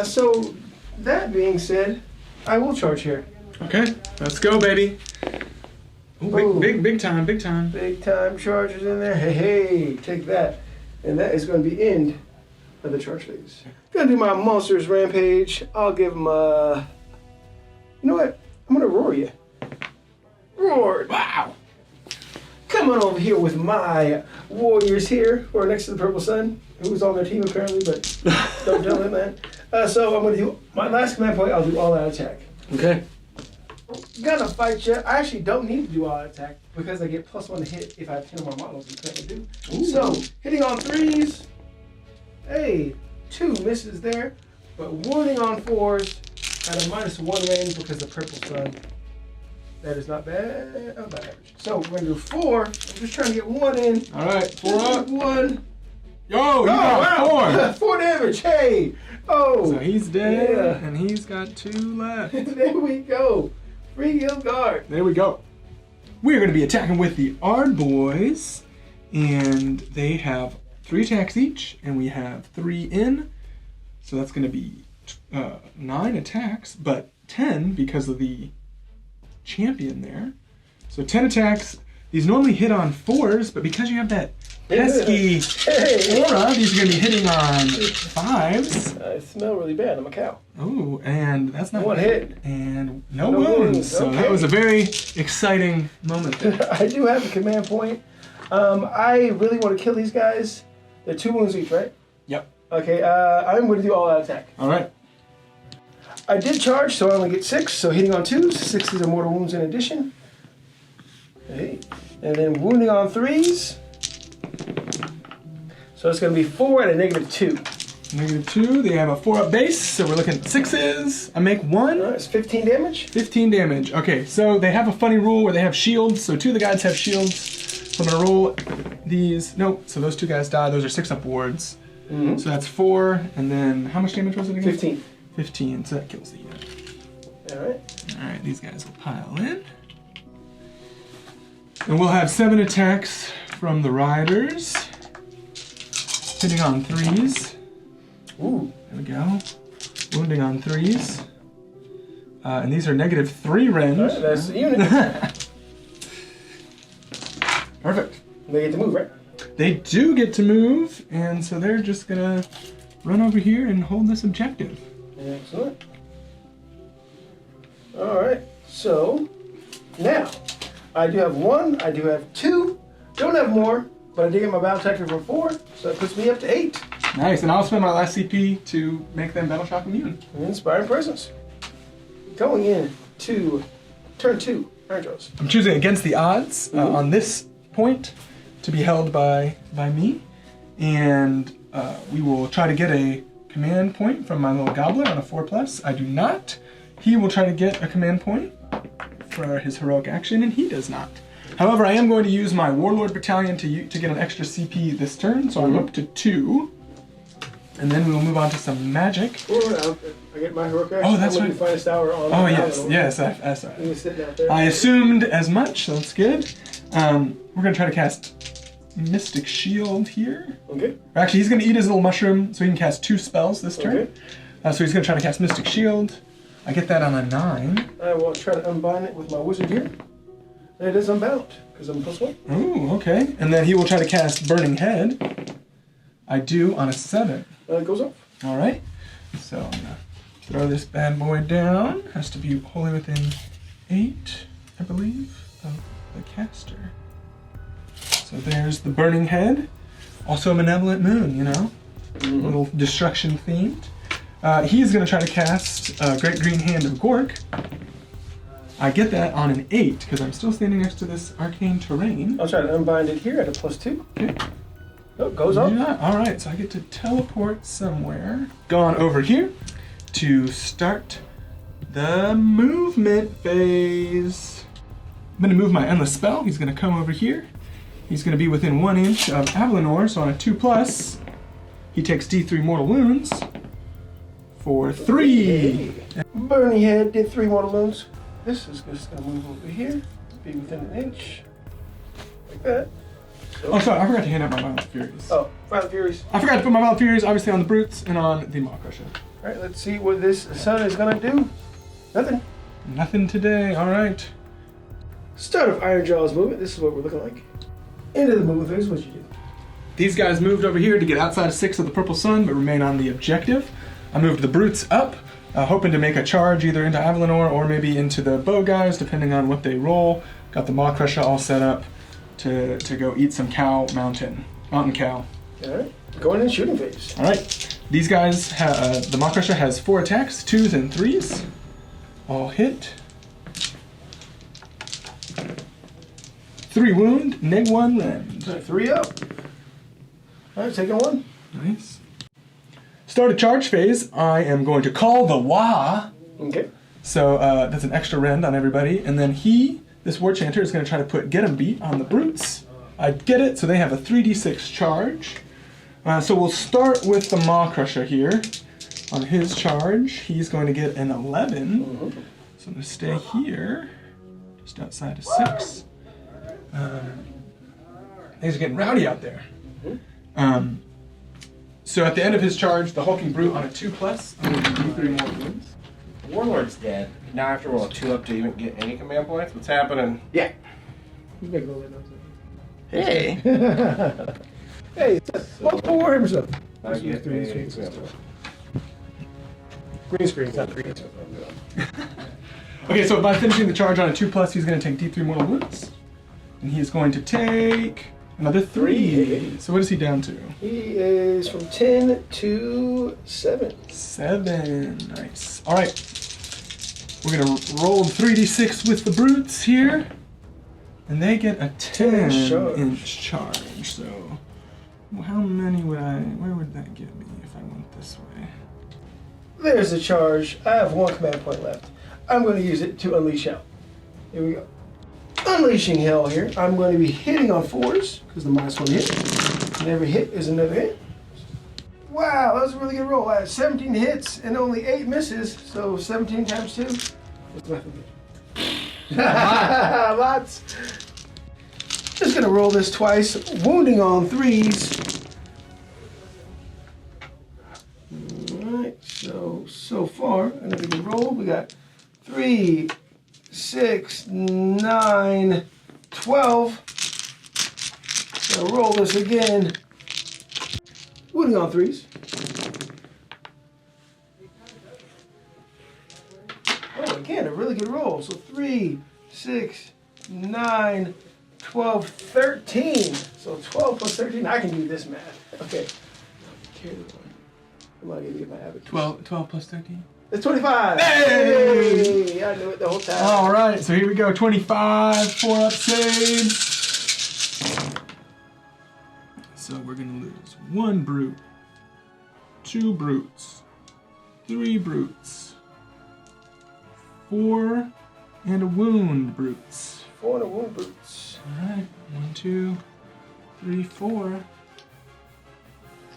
So that being said, I will charge here. Okay, let's go, baby. Ooh. Big time, big time. Big time charges in there. Hey, hey, take that. And that is going to be end of the charge phase. Gonna do my monsters rampage. I'll give them a. You know what? I'm gonna roar you. Roar! Wow! Come on over here with my warriors here, who are next to the Purple Sun, who's on their team apparently, but don't tell him, man. So I'm gonna do my last command point. I'll do all out attack. Okay. Gonna fight you. I actually don't need to do all out attack because I get +1 to hit if I have 10 or more models. You can't do. Ooh. So hitting on 3s. Hey, 2 misses there, but warning on 4s at a -1 range because of Purple Sun. That is not bad. About average. So we're gonna do 4. I'm just trying to get 1 in. All right, 4 up. 1. Yo, you got 4. 4 damage. Hey. Oh. So he's dead, Yeah. and he's got 2 left. There we go. Free Guild Guard. There we go. we're going to be attacking with the Ard Boys, and they have 3 attacks each, and we have 3 in, so that's going to be 9 attacks, but 10 because of the champion there. So 10 attacks. These normally hit on 4s, but because you have that pesky aura, these are going to be hitting on 5s. I smell really bad. I'm a cow. Oh, and that's not 1 hit. And no wounds. So that was a very exciting moment there. I do have a command point. I really want to kill these guys. They're 2 wounds each, right? Yep. Okay, I'm going to do all-out attack. All right. I did charge, so I only get 6. So hitting on 2s, 6 are mortal wounds in addition. Okay. And then wounding on 3s. So it's going to be 4 at a -2. -2. They have a 4-up base, so we're looking at 6s. I make 1. Alright, it's 15 damage. 15 damage. Okay, so they have a funny rule where they have shields. So 2 of the guys have shields. So I'm going to roll these. Nope. So those 2 guys die. Those are 6-up wards. Mm-hmm. So that's 4. And then how much damage was it again? 15. 15. So that kills the unit. Alright. Alright, these guys will pile in. And we'll have 7 attacks from the riders. Hitting on 3s. Ooh. There we go. Wounding on 3s. And these are -3 rend. Alright, that's the unit. Perfect. They get to move, right? They do get to move, and so they're just gonna run over here and hold this objective. Excellent. Alright, so now I do have 1, I do have 2, don't have more, but I did get my battle tactic for 4, so that puts me up to 8. Nice, and I'll spend my last CP to make them battle shock immune. Inspiring presence. Going in to turn 2, Ironjawz. I'm choosing against the odds on this point to be held by me, and we will try to get a command point from my little gobbler on a 4+. I do not. He will try to get a command point for his heroic action, and he does not. However, I am going to use my Warlord Battalion to get an extra CP this turn, so I'm up to 2. And then we will move on to some magic. I get my heroic action. Oh, that's I'm right. the finest hour on Oh, the yes, island. yes, that's right. He's sitting out there. I assumed as much, so that's good. We're going to try to cast Mystic Shield here. Okay. Actually, he's going to eat his little mushroom, so he can cast 2 spells this turn. Okay. So he's going to try to cast Mystic Shield. I get that on a 9. I will try to unbind it with my wizard here. And it is unbound, because I'm +1. Ooh, okay. And then he will try to cast Burning Head. I do on a 7. It goes off. All right. So I'm going to throw this bad boy down. Has to be wholly within 8, I believe, of the caster. So there's the Burning Head. Also a Malevolent Moon, you know? A little destruction themed. He's going to try to cast Great Green Hand of Gork. I get that on an 8, because I'm still standing next to this arcane terrain. I'll try to unbind it here at a +2. Okay. Oh, it goes off. Yeah, alright, so I get to teleport somewhere. Gone over here to start the movement phase. I'm going to move my Endless Spell. He's going to come over here. He's going to be within 1 inch of Avalanor, so on a 2+, he takes D3 mortal wounds for 3. Burning Head did 3 mortal wounds. This is just going to move over here, be within 1 inch, like that. So, Oh, sorry, I forgot to hand out my Violent Furies. oh, Violent Furies. I forgot to put my Violent Furies, obviously, on the Brutes and on the Maw Crusher. Alright, let's see what this sun is going to do. Nothing. Nothing today, alright. Start of Ironjawz movement. This is what we're looking like. Into the movement phase, what you do. These guys moved over here to get outside of 6 of the Purple Sun, but remain on the objective. I moved the Brutes up, hoping to make a charge either into Avalanor or maybe into the bow guys, depending on what they roll. Got the Maw Crusher all set up to go eat some mountain cow. Alright, going in shooting phase. Alright, these guys, the Maw Crusher has 4 attacks, 2s and 3s. All hit. 3 wound, -1 rend. 3 up. Alright, taking 1. Nice. Start a charge phase. I am going to call the Wah. Okay. So that's an extra rend on everybody. And then this War Chanter, is going to try to put Get 'em Beat on the Brutes. I get it, so they have a 3d6 charge. So we'll start with the Maw Crusher here. On his charge, he's going to get an 11. So I'm going to stay here, just outside of 6. Things are getting rowdy out there. So at the end of his charge, the hulking brute on a 2+, I'm going to do 3 more wounds. Warlord's dead. Now I have to roll a 2 up to even get any command points. What's happening? Yeah. You gotta go in. Hey. Hey, it's multiple Warhammer stuff. I get Green a screen. command point. Green screen, not green. Okay, so by finishing the charge on a 2+, he's going to take D3 mortal wounds. And he is going to take another 3. So what is he down to? He is from 10 to 7. 7. Nice. All right. We're going to roll 3d6 with the brutes here. And they get a 10-inch charge. So how many would where would that get me if I went this way? There's the charge. I have 1 command point left. I'm going to use it to unleash hell. Here we go. Unleashing hell here. I'm going to be hitting on 4s because the -1 hit. And every hit is another hit. Wow, that was a really good roll. I had 17 hits and only 8 misses. So 17 times 2. What's my Lots. Just going to roll this twice. Wounding on 3s. Alright, so far, another good roll. We got 3, 6, 9, 12. So roll this again. Wounding on 3s. Oh, again, a really good roll. So 3, 6, 9, 12, 13. So 12 plus 13. I can do this math. Okay. Carry the one. I'm going to get my average. 12 plus 13? It's 25. Hey! I knew it the whole time. All right, so here we go. 25, 4-up save. So we're going to lose 1 brute, 2 brutes, 3 brutes, 4, and a wound brutes. 4 and a wound brutes. All right, 1, 2, 3, 4.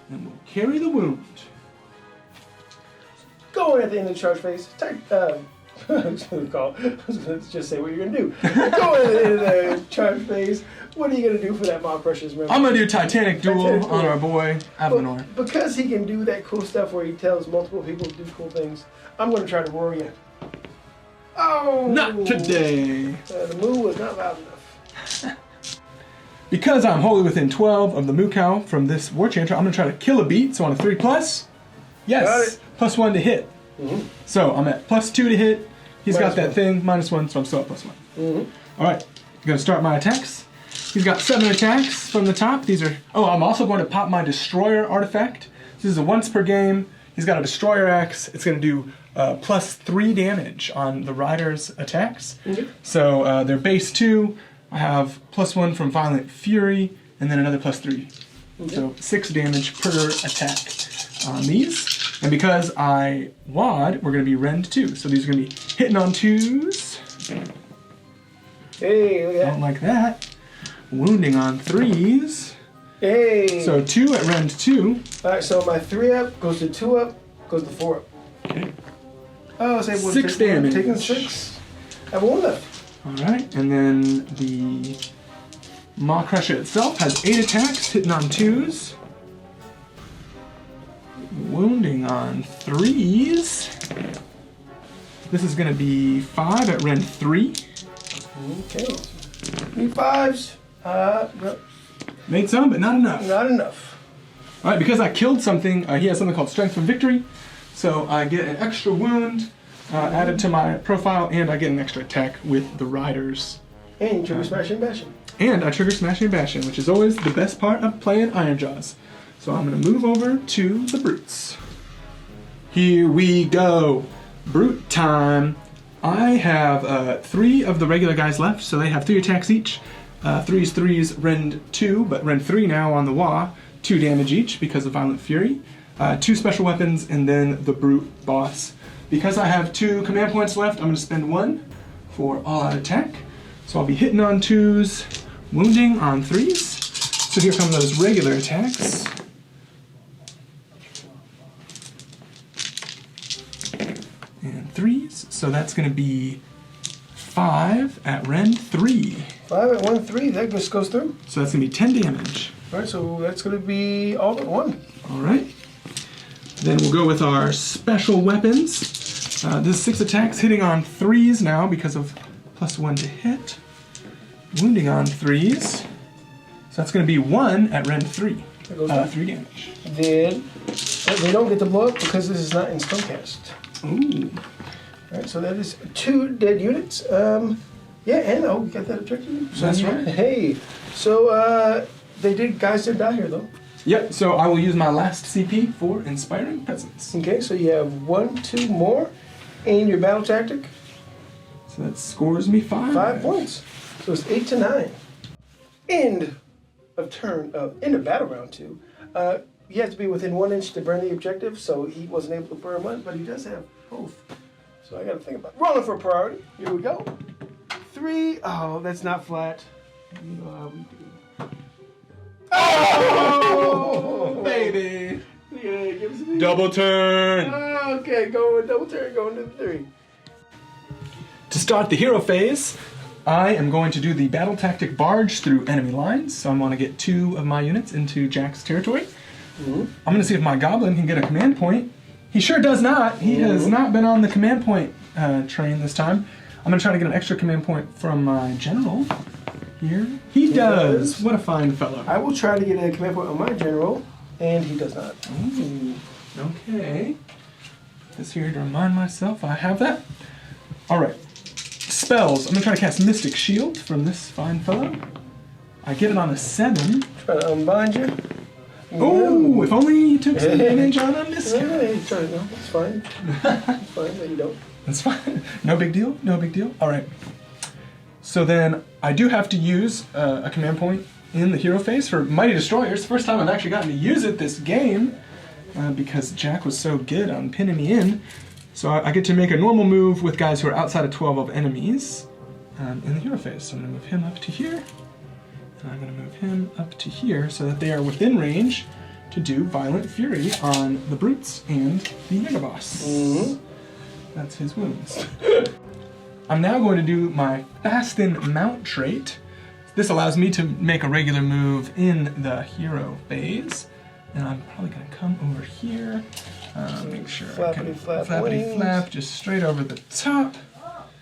And we'll carry the wound. Going at the end of the charge phase. I was going to just say what you're going to do. Going at the end of the charge phase. What are you going to do for that mob crushers? Remember? I'm going to do Titanic Duel Titanic Duel. on our boy, Avenor. Because he can do that cool stuff where he tells multiple people to do cool things, I'm going to try to roar you. Oh! Not today. The moo was not loud enough. Because I'm wholly within 12 of the moo cow from this war chanter, I'm going to try to kill a beat. So on a 3+, Got yes, it. +1 to hit. Mm-hmm. So I'm at +2 to hit. He's got that -1. thing, -1, so I'm still at +1. Mm-hmm. All right, I'm going to start my attacks. He's got 7 attacks from the top. These are, I'm also going to pop my Destroyer artifact. This is a once per game. He's got a Destroyer axe. It's going to do +3 damage on the rider's attacks. Mm-hmm. So they're base 2. I have +1 from Violent Fury, and then another +3. Mm-hmm. So 6 damage per attack on these. And because I WAD, we're going to be rend 2. So these are going to be hitting on 2s. Hey, look at Don't like that. Wounding on 3s. Hey. So 2 at rend 2. Alright, so my 3 up goes to 2 up, goes to 4 up. Okay. Oh, say 6 damage. Taking 6. I have 1 left. Alright, and then the Maw Crusher itself has 8 attacks, hitting on 2s. Wounding on 3s. This is going to be 5 at rend 3. Okay. Need 5s. No, Made some, but not enough. not enough. Alright, because I killed something, he has something called Strength from Victory. So I get an extra wound added to my profile, and I get an extra attack with the riders. And you trigger smashing bashing. And I trigger Smashing and Bashing, which is always the best part of playing Ironjaws. So I'm going to move over to the brutes. Here we go. Brute time. I have 3 of the regular guys left, so they have 3 attacks each. 3s, rend 2, but rend 3 now on the Wa. 2 damage each because of Violent Fury. 2 special weapons, and then the brute boss. Because I have 2 command points left, I'm going to spend 1 for all-out attack. So I'll be hitting on 2s, wounding on 3s. So here come those regular attacks. And 3s, so that's going to be 5 at Ren 3. 5 at 1, 3. That just goes through. So that's going to be 10 damage. All right, so that's going to be all but 1. All right. Then we'll go with our special weapons. This is 6 attacks, hitting on 3s now because of +1 to hit. Wounding on 3s. So that's going to be 1 at Ren 3. 3 damage. Then they don't get to blow up because this is not in spellcast. Ooh. All right, so that is 2 dead units. Yeah, and we got that objective. So That's right. Hey, so guys did die here though. Yep, so I will use my last CP for Inspiring Presence. Okay, so you have 1, 2 more in your battle tactic. So that scores me 5. 5 points. So it's 8 to 9. End of battle round 2. You have to be within 1 inch to burn the objective, so he wasn't able to burn one, but he does have both. So I got to think about it. Rolling for priority. Here we go. 3. Oh, that's not flat. You know how we do. Oh, baby! Yeah, give us a Double turn! Okay, go with double turn, going to the 3. To start the hero phase, I am going to do the battle tactic barge through enemy lines. So I'm going to get 2 of my units into Jack's territory. I'm going to see if my goblin can get a command point. He sure does not. He has not been on the command point train this time. I'm going to try to get an extra command point from my general here. He does. What a fine fellow. I will try to get a command point on my general, and he does not. Ooh, okay. This here to remind myself I have that. All right. Spells. I'm going to try to cast Mystic Shield from this fine fellow. I get it on a 7. Try to unbind you. Oh, if only you took some damage on this guy. Yeah, try to go. It's fine. It's fine, but you don't. That's fine. No big deal. No big deal. All right. So then I do have to use a command point in the hero phase for Mighty Destroyers. The first time I've actually gotten to use it this game because Jack was so good on pinning me in. So I get to make a normal move with guys who are outside of 12 of enemies in the hero phase. So I'm going to move him up to here. And I'm going to move him up to here so that they are within range to do Violent Fury on the Brutes and the Mega Boss. That's his wounds. I'm now going to do my Fasten Mount trait. This allows me to make a regular move in the hero phase. And I'm probably going to come over here. Make sure I can flappity flap just straight over the top.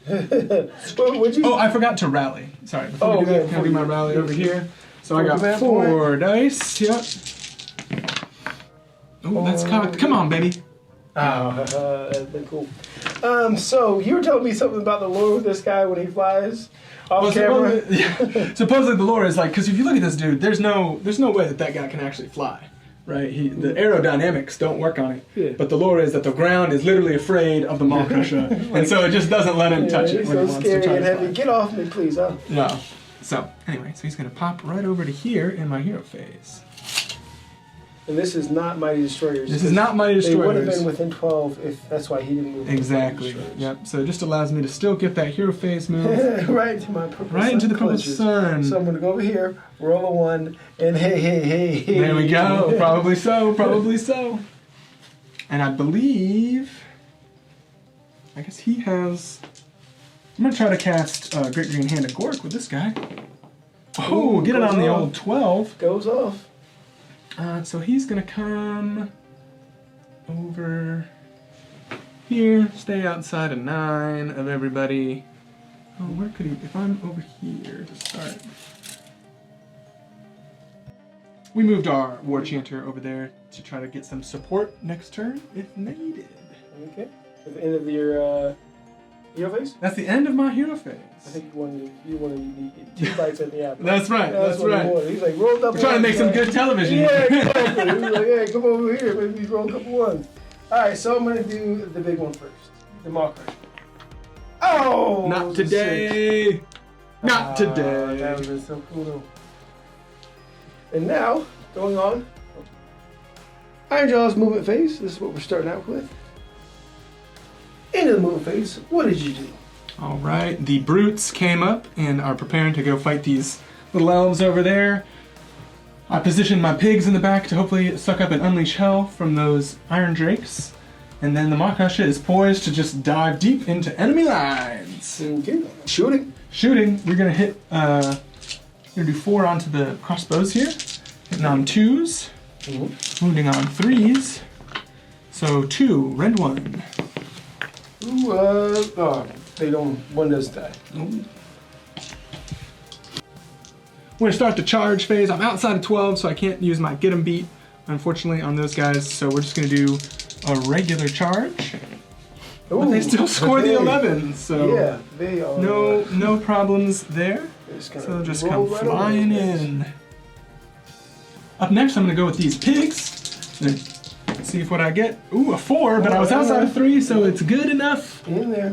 Oh, I forgot to rally. Sorry. Before we do that, I'll do my rally over here. So I got 4 dice. Yep. Oh, that's cocked. Come on, baby. That's been cool. So you were telling me something about the lore with this guy when he flies off camera. Supposedly the lore is like, because if you look at this dude, there's no way that guy can actually fly. Right, the aerodynamics don't work on it, but the lore is that the ground is literally afraid of the Maw Crusher, and so it just doesn't let him touch it when he wants to try to fly. Get off me, please, huh? No. So anyway, so he's gonna pop right over to here in my hero phase. And this is not Mighty Destroyers. This is not Mighty Destroyers. They would have been within 12 if that's why he didn't move. Exactly. Yep. So it just allows me to still get that hero phase move. Right into my purple right sun into the purple clutches. sun. So I'm gonna go over here, roll a 1, and hey. There we go. Probably so. Probably so. And I believe, I guess he has. I'm gonna try to cast Great Green Hand of Gork with this guy. Oh, get it on the old 12. Goes off. So he's gonna come over here, stay outside of 9 of everybody. Oh, where could he, if I'm over here to start. We moved our War Chanter over there to try to get some support next turn if needed. Okay. At the end of your hero phase? That's the end of my hero phase. I think you wanted to get 2 bites at the apple. That's right, that's right. He's like, roll double. We're trying to make some good television. Yeah, exactly. He's like, hey, come over here, maybe roll a couple 1s. Alright, so I'm gonna do the big one first. The Maw Crusher. Oh! Not today! Not today! That would have been so cool though. And now, going on, Ironjawz movement phase. This is what we're starting out with. Into the movement phase, what did you do? Alright, the Brutes came up and are preparing to go fight these little elves over there. I positioned my pigs in the back to hopefully suck up and unleash hell from those Iron Drakes. And then the Maw Crusher is poised to just dive deep into enemy lines. wounds. Okay. Shooting. Shooting, we're gonna hit, we're gonna do 4 onto the crossbows here. Hitting on 2s. Wounding on 3s. So 2, rend 1. Ooh, oh, they don't, one does die. We're gonna start the charge phase. I'm outside of 12, so I can't use my get 'em beat, unfortunately, on those guys. So we're just gonna do a regular charge. But they still score the 11, so yeah, they are. no problems there. So just come right flying in. Up next, I'm gonna go with these pigs. Let's see if what I get. Ooh, a 4, but I was outside of 3, so it's good enough In there.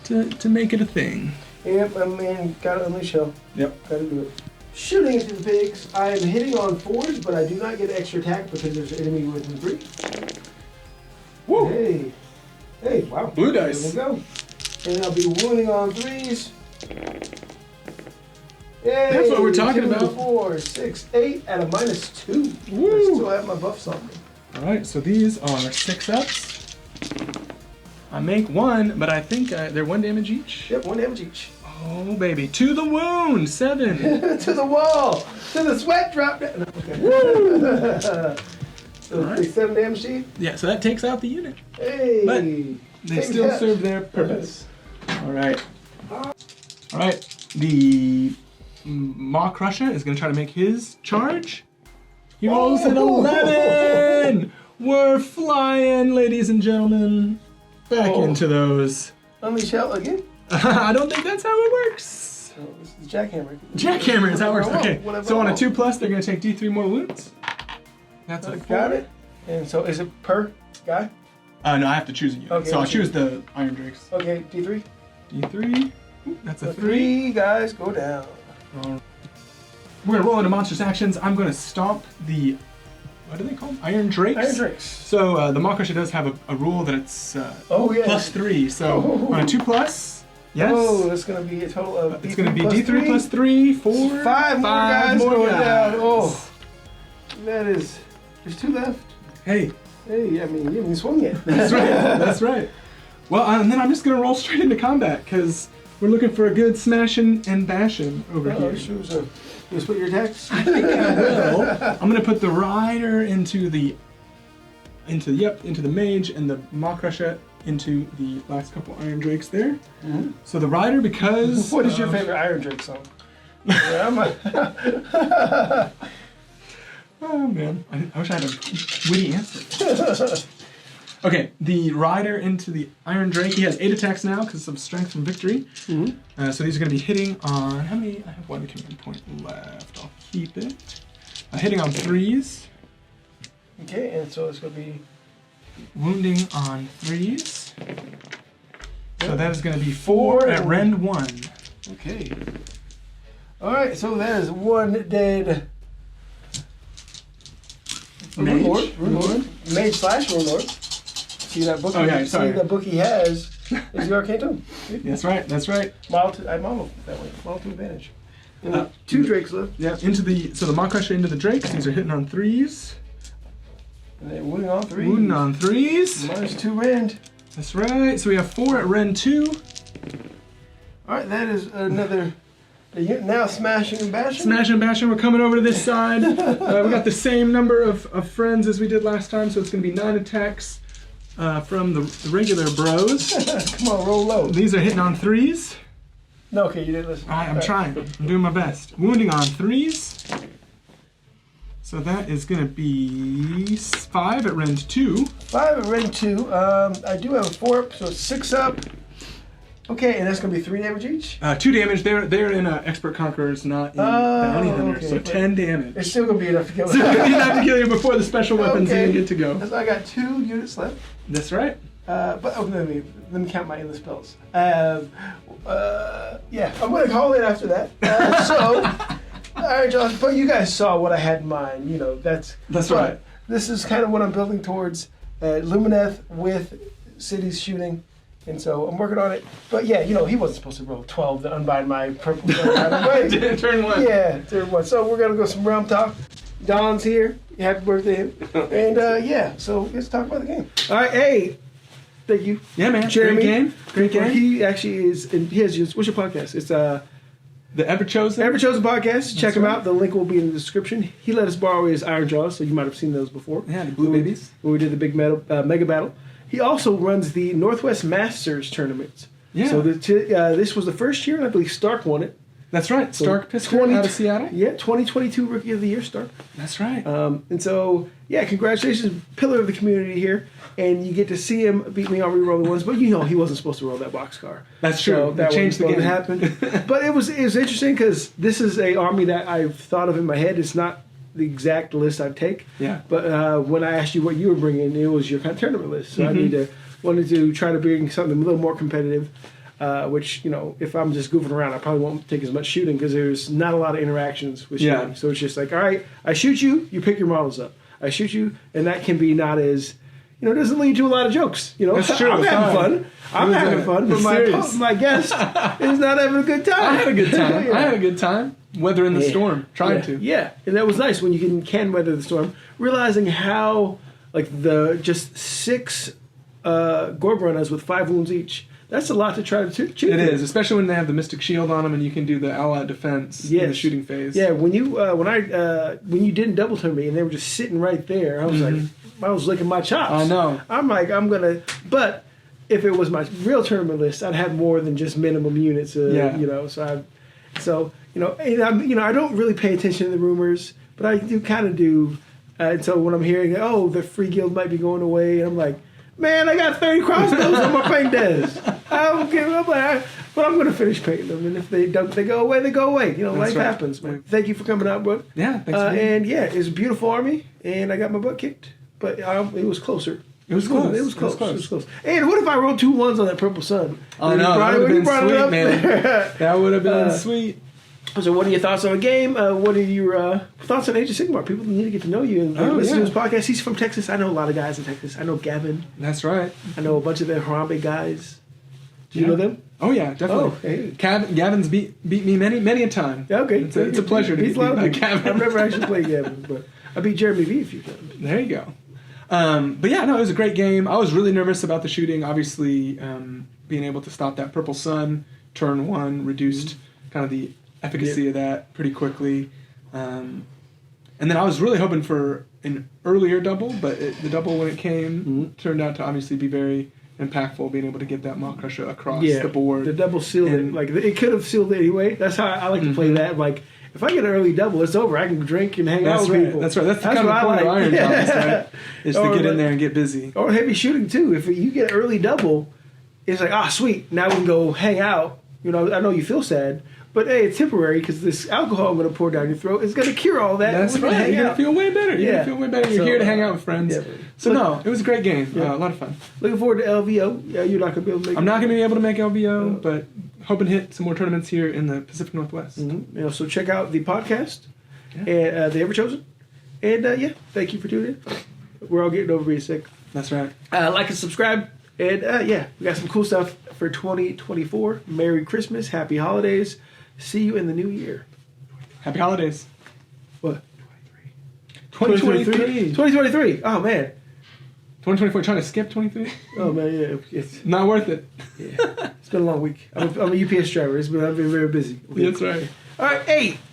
to make it a thing. Yep, I mean, gotta unleash hell. Yep. Gotta do it. Shooting into the pigs. I am hitting on 4s, but I do not get extra attack because there's an enemy within 3. Woo! Hey. Hey, wow. Blue dice. There we go. And I'll be wounding on 3s. Yay! That's what we're talking 2, about. 4, 6, 8 at a -2. Woo! I still have my buffs on me. All right, so these are 6-ups. I make 1, but I think they're 1 damage each. Yep, 1 damage each. Oh, baby. To the wound, 7. To the wall! To the sweat drop down! Okay. Woo! So All take right. 7 damage each. Yeah, so that takes out the unit. Hey! But they Take still that. serve their purpose. All right. All right. The Maw Crusher is going to try to make his charge. He rolls an 11! We're flying, ladies and gentlemen. Back into those. Unleash hell again? I don't think that's how it works. Oh, this is jackhammer. Jackhammer is how it works. Okay, Whatever so I on a want. 2+, they're going to take D3 more wounds. That's a 4. Got it. And so is it per guy? No, I have to choose a unit. Okay, so I'll okay. choose the Iron Drakes. Okay, D3. D3. Ooh, that's a The 3. 3 guys go down. We're going to roll into monstrous actions. I'm going to stomp the, what are they called? Iron Drakes? Iron Drakes. So the Maw Crusher does have a rule that it's Oh, yeah. +3. So Oh. on a 2+, yes. Oh, that's going to be a total of It's going to be plus D3 plus 3, 4, 5 more guys going guys. down. Oh, that is. There's 2 left. Hey, Hey, I mean, you haven't even swung yet. that's right. That's right. Well, and then I'm just going to roll straight into combat because we're looking for a good smashing and bashing over Oh, here. sure. So, you split your attacks? I think I will. I'm going to put the Rider into the Mage and the Maw Crusher into the last couple Iron Drakes there. Mhm. So the Rider, because What is your favorite Iron Drake song? Yeah, I'm a- Oh man, I wish I had a witty answer. Okay, the Rider into the Iron Drake. He has 8 attacks now because of strength from victory. Mhm. So these are going to be hitting on, how many? I have 1 command point left. I'll keep it. Hitting on 3s, Okay, and so it's going to be. wounding on 3s. So that is going to be 4 at rend 1. Okay. Alright, so that is 1 dead. Mage. Rune Lord. Mage / Rune Lord. See that book? Oh, yeah, sorry. See that book he has is the Arcane Tome. That's right. That's right. I modeled that way. Model to advantage. And 2 Drakes left. Yeah. So the Maw Crusher into the Drakes. These are hitting on 3s. And then wounding on 3. Wounding on 3s. -2 rend. That's right. So we have 4 at rend 2. Alright, that is another. Now smashing and bashing. Smashing and bashing. We're coming over to this side. We got the same number of friends as we did last time, so it's going to be 9 attacks from the regular bros. Come on, roll low. These are hitting on 3s. No, okay, you didn't listen. I'm trying. I'm doing my best. Wounding on 3s. So that is going to be 5 at rend 2. 5 at rend 2. I do have a 4 up, so it's 6 up. Okay, and that's going to be 3 damage each? 2 damage. They're in Expert Conquerors, not in Bounty Hunters. okay. So 10 damage. It's still going to be enough to kill So you it. have to kill you before the special weapons Okay. even get to go. So I got 2 units left. That's right. But let me count my endless spells. Yeah, I'm going to call it after that. Ironjawz, but you guys saw what I had in mind. You know, that's right. This is kind of what I'm building towards. Lumineth with cities shooting. And so I'm working on it. But yeah, you know, he wasn't supposed to roll 12 to unbind my purple gun. Turn 1. Yeah, turn 1. So we're going to go some realm talk. Don's here. Happy birthday. And yeah, so let's talk about the game. All right, hey. Thank you. Yeah, man. Jeremy. Great game. He actually is. And he has what's your podcast? It's The Ever Chosen. Ever Chosen podcast. Check him right. out. The link will be in the description. He let us borrow his Ironjawz, so you might have seen those before. Yeah, the Blue Babies. When we did the big mega battle. He also runs the Northwest Masters tournaments. Yeah. So this was the first year, and I believe Stark won it. That's right. Stark Pisker out of Seattle. Yeah, 2022 Rookie of the Year, Stark. That's right. And so, yeah, congratulations, pillar of the community here. And you get to see him beat me on rerolling ones, but you know he wasn't supposed to roll that boxcar. That's true. So that changed the game. Happen. But it was interesting because this is a army that I've thought of in my head. It's not the exact list I'd take. Yeah. But when I asked you what you were bringing, it was your kind of tournament list. So I wanted to try to bring something a little more competitive. Which, you know, if I'm just goofing around, I probably won't take as much shooting because there's not a lot of interactions with shooting. Yeah. So it's just like, all right, I shoot you, you pick your models up. I shoot you, and that can be not as, you know, it doesn't lead to a lot of jokes. You know, That's true. I'm having fun, but my guest is not having a good time. I had a good time. Yeah. I had a good time weathering the storm, trying to. Yeah, and that was nice when you can weather the storm, realizing how, like, the just 6 Gorbrunners with 5 wounds each. That's a lot to try to shoot. It is, especially when they have the Mystic Shield on them and you can do the allied defense in the shooting phase. Yeah, when you didn't double turn me and they were just sitting right there, I was like, I was licking my chops. I know. I'm like, but if it was my real tournament list, I'd have more than just minimum units. You know, I don't really pay attention to the rumors, but I do kind of do. And so when I'm hearing, the free guild might be going away, and I'm like, man, I got 30 crossbows on my paint desk. I don't give up, but I'm going to finish painting them. And if they don't, they go away. They go away. You know, life happens, man. Thank you for coming out, bud. Yeah, thanks. And yeah, it's a beautiful army, and I got my butt kicked, but it was closer. It was close. It was close. And what if I rolled 2 1s on that purple sun? Oh no, that would have been sweet, man. That would have been sweet. So, what are your thoughts on the game? What are your thoughts on Age of Sigmar? People need to get to know you and listen to his podcast. He's from Texas. I know a lot of guys in Texas. I know Gavin. That's right. I know a bunch of the Harambe guys. Do you know them? Oh yeah, definitely. Oh, hey. Gavin's beat me many a time. Yeah, okay. It's a pleasure to beat by Gavin. I've never actually played Gavin, but I beat Jeremy V a few times. There you go. But yeah, no, it was a great game. I was really nervous about the shooting. Obviously, being able to stop that purple sun, turn 1, reduced kind of the efficacy of that pretty quickly. And then I was really hoping for an earlier double, but the double when it came turned out to obviously be very impactful, being able to get that Maw Crusher across the board. The double sealed it. Like, it could have sealed it anyway. That's how I like to play that. Like, if I get an early double, it's over. I can drink and hang out with people. That's right. That's the kind of point of Ironjawz, right? Is to get in there and get busy. Or heavy shooting, too. If you get an early double, it's like, sweet. Now we can go hang out. You know, I know you feel sad, but hey, it's temporary because this alcohol I'm going to pour down your throat is going to cure all that. That's right. You're going to feel way better. You're going to feel way better. You're here to hang out with friends. Yeah. So no, it was a great game. A lot of fun. Looking forward to LVO. Yeah, you're not going to be able to make it. I'm not going to be able to make LVO, but hoping to hit some more tournaments here in the Pacific Northwest. Mm-hmm. You know, so check out the podcast and the Ever Chosen. And thank you for tuning in. We're all getting over being sick. That's right. Like and subscribe. And we got some cool stuff for 2024. Merry Christmas. Happy holidays. See you in the new year. Happy holidays. What? 2023. 2023. Oh, man. 2024. Trying to skip 23? Oh, man, yeah. It's not worth it. Yeah. It's been a long week. I'm a UPS driver. I've been very busy. That's right. All right. Hey,